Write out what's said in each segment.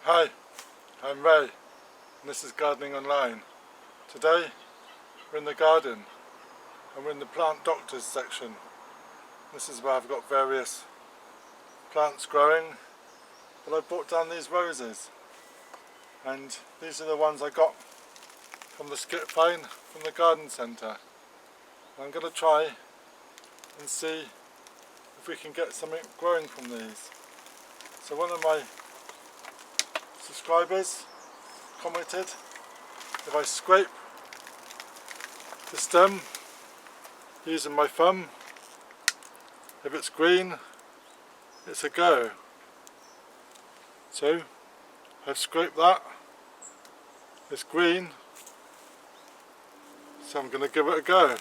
Hi, I'm Ray and this is Gardening Online. Today we're in the garden and we're in the plant doctors section. This is where I've got various plants growing, but I brought down these roses and these are the ones I got from the skip vine from the garden centre. I'm going to try and see if we can get something growing from these. So one of my subscribers commented if I scrape the stem using my thumb, if it's green, it's a go. So I've scraped that, it's green, so I'm going to give it a go.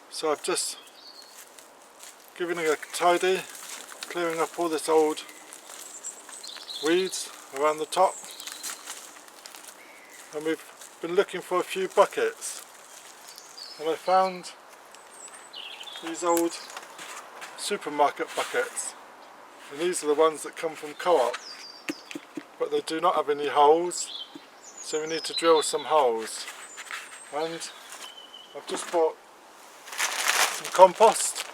So I've just given it a tidy, clearing up all this old weeds around the top, and we've been looking for a few buckets and I found these old supermarket buckets, and these are the ones that come from Co-op, but they do not have any holes, so we need to drill some holes. And I've just bought some compost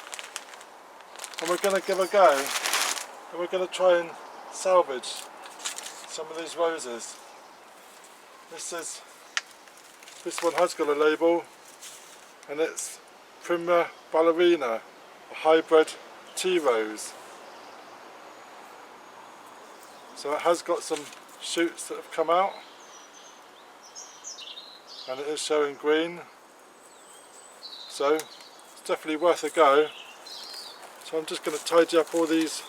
and we're going to give a go, and we're going to try and salvage some of these roses. This one has got a label and it's Prune ballerina, a hybrid tea rose. So it has got some shoots that have come out and it is showing green, so it's definitely worth a go. So I'm just going to tidy up all these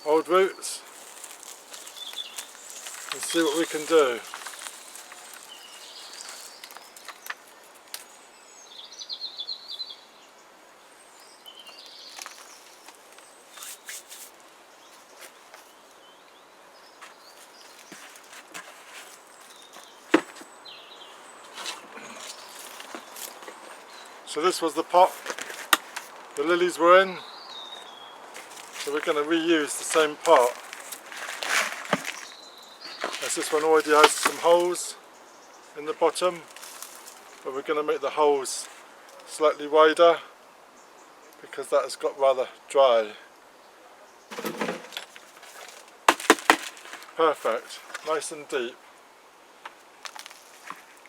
old roots and see what we can do. So this was the pot the lilies were in, so we're going to reuse the same pot, as this one already has some holes in the bottom, but we're going to make the holes slightly wider because that has got rather dry. Perfect, nice and deep,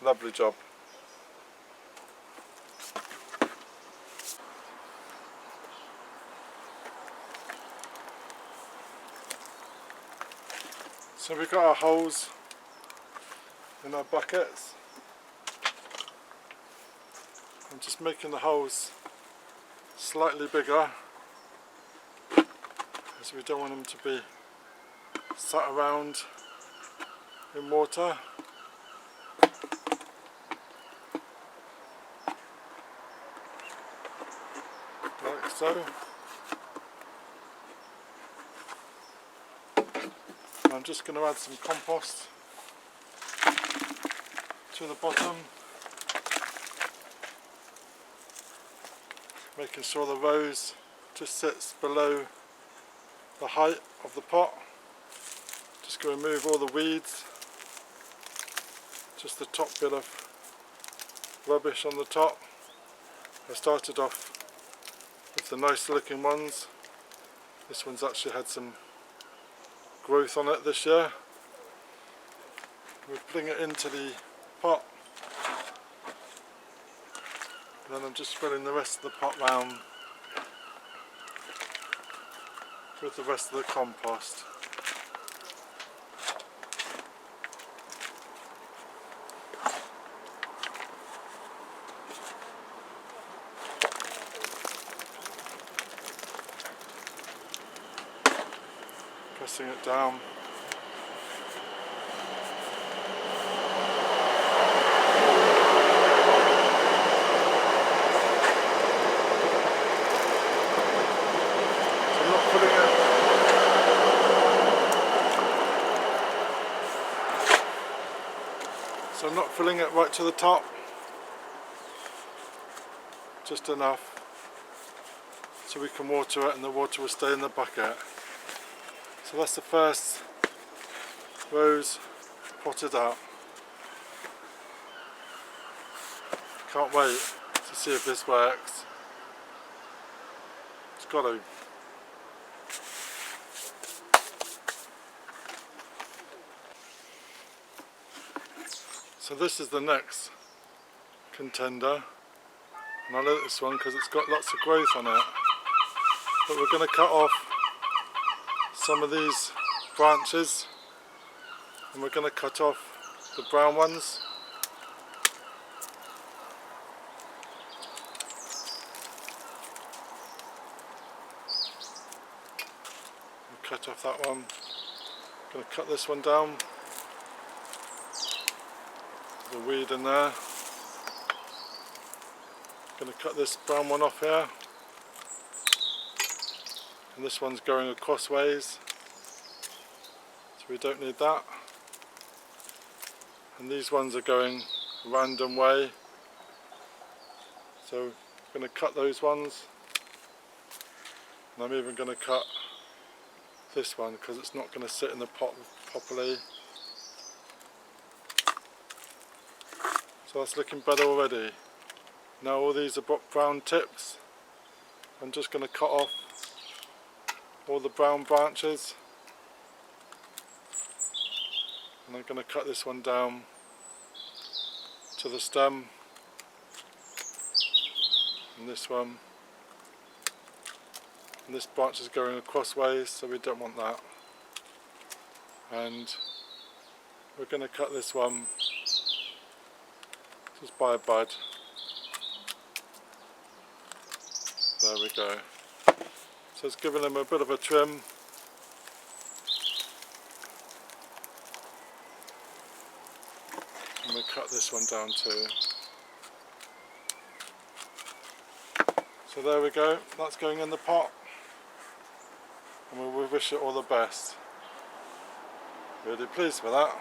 lovely job. So we've got our holes in our buckets. I'm just making the holes slightly bigger as we don't want them to be sat around in water. Like so. I'm just going to add some compost to the bottom, making sure the rose just sits below the height of the pot. Just going to remove all the weeds, just the top bit of rubbish on the top. I started off with the nice looking ones. This one's actually had some growth on it this year. We're putting it into the pot, and then I'm just filling the rest of the pot round with the rest of the compost. Pressing it down. So I'm not filling it right to the top, just enough so we can water it and the water will stay in the bucket. So that's the first rose potted up. Can't wait to see if this works. It's got to. So this is the next contender, and I like this one because it's got lots of growth on it. But we're going to cut off some of these branches, and we're going to cut off the brown ones. We'll cut off that one. Going to cut this one down. There's a weed in there. Going to cut this brown one off here. And this one's going across ways, so we don't need that. And these ones are going a random way, so I'm going to cut those ones. And I'm even going to cut this one because it's not going to sit in the pot properly. So that's looking better already. Now all these are brown tips. I'm just going to cut off all the brown branches, and I'm going to cut this one down to the stem, and this one, and this branch is going across ways, so we don't want that. And we're going to cut this one just by a bud. There we go. So it's giving them a bit of a trim. And we'll cut this one down too. So there we go, that's going in the pot. And we wish it all the best. Really pleased with that.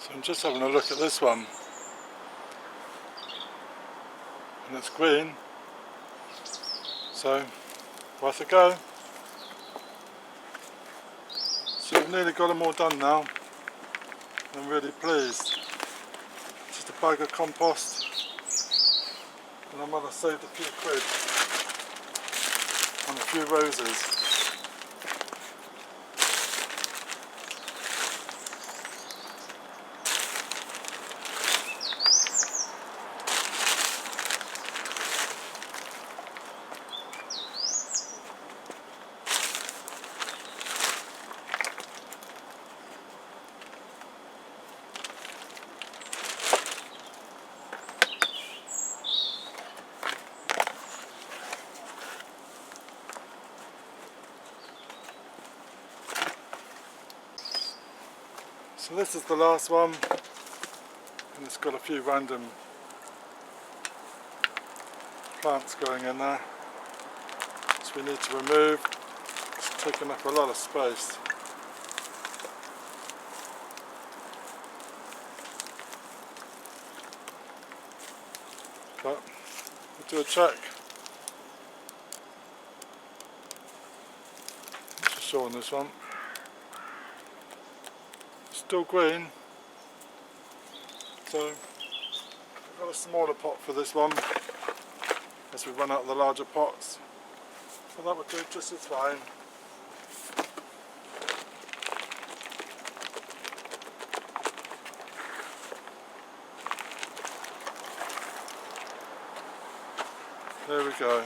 So I'm just having a look at this one. And it's green, so worth a go. So we've nearly got them all done now. I'm really pleased. Just a bag of compost, and I might have saved a few quid on a few roses. So this is the last one, and it's got a few random plants going in there, which we need to remove. It's taking up a lot of space. But we'll do a check. Not for sure on this one. Still green, so I've got a smaller pot for this one as we run out of the larger pots, so that would do just as fine. There we go.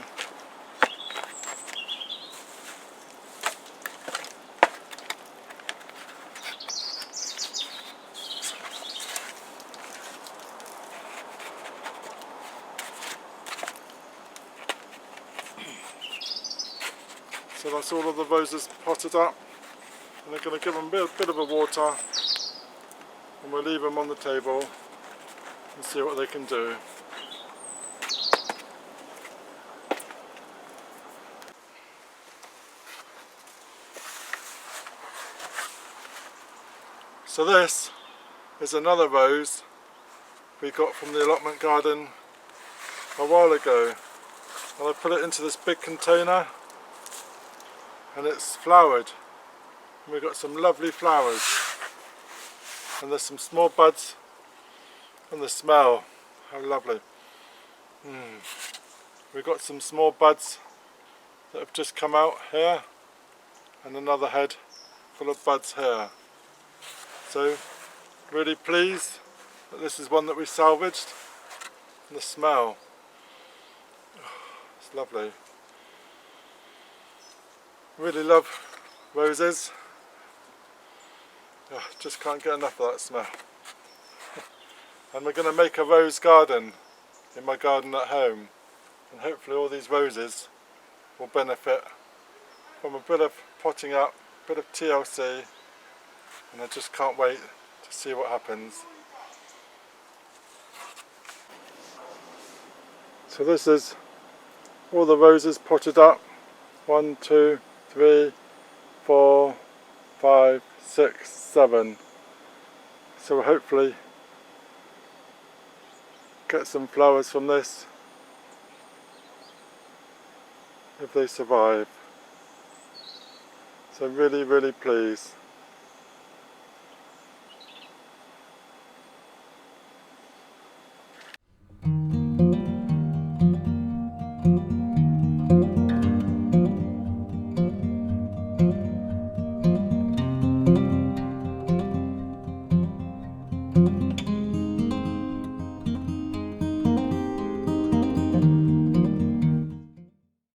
So that's all of the roses potted up, and they're going to give them a bit of a water, and we'll leave them on the table and see what they can do. So this is another rose we got from the allotment garden a while ago, and I put it into this big container and it's flowered. And we've got some lovely flowers and there's some small buds and the smell, how lovely. We've got some small buds that have just come out here and another head full of buds here. So really pleased that this is one that we salvaged. And the smell, it's lovely. Really love roses. Just can't get enough of that smell. And we're going to make a rose garden in my garden at home, and hopefully all these roses will benefit from a bit of potting up, a bit of TLC, and I just can't wait to see what happens. So this is all the roses potted up. 1, 2, 3, 4, 5, 6, 7. So we'll hopefully get some flowers from this if they survive. So really, really pleased.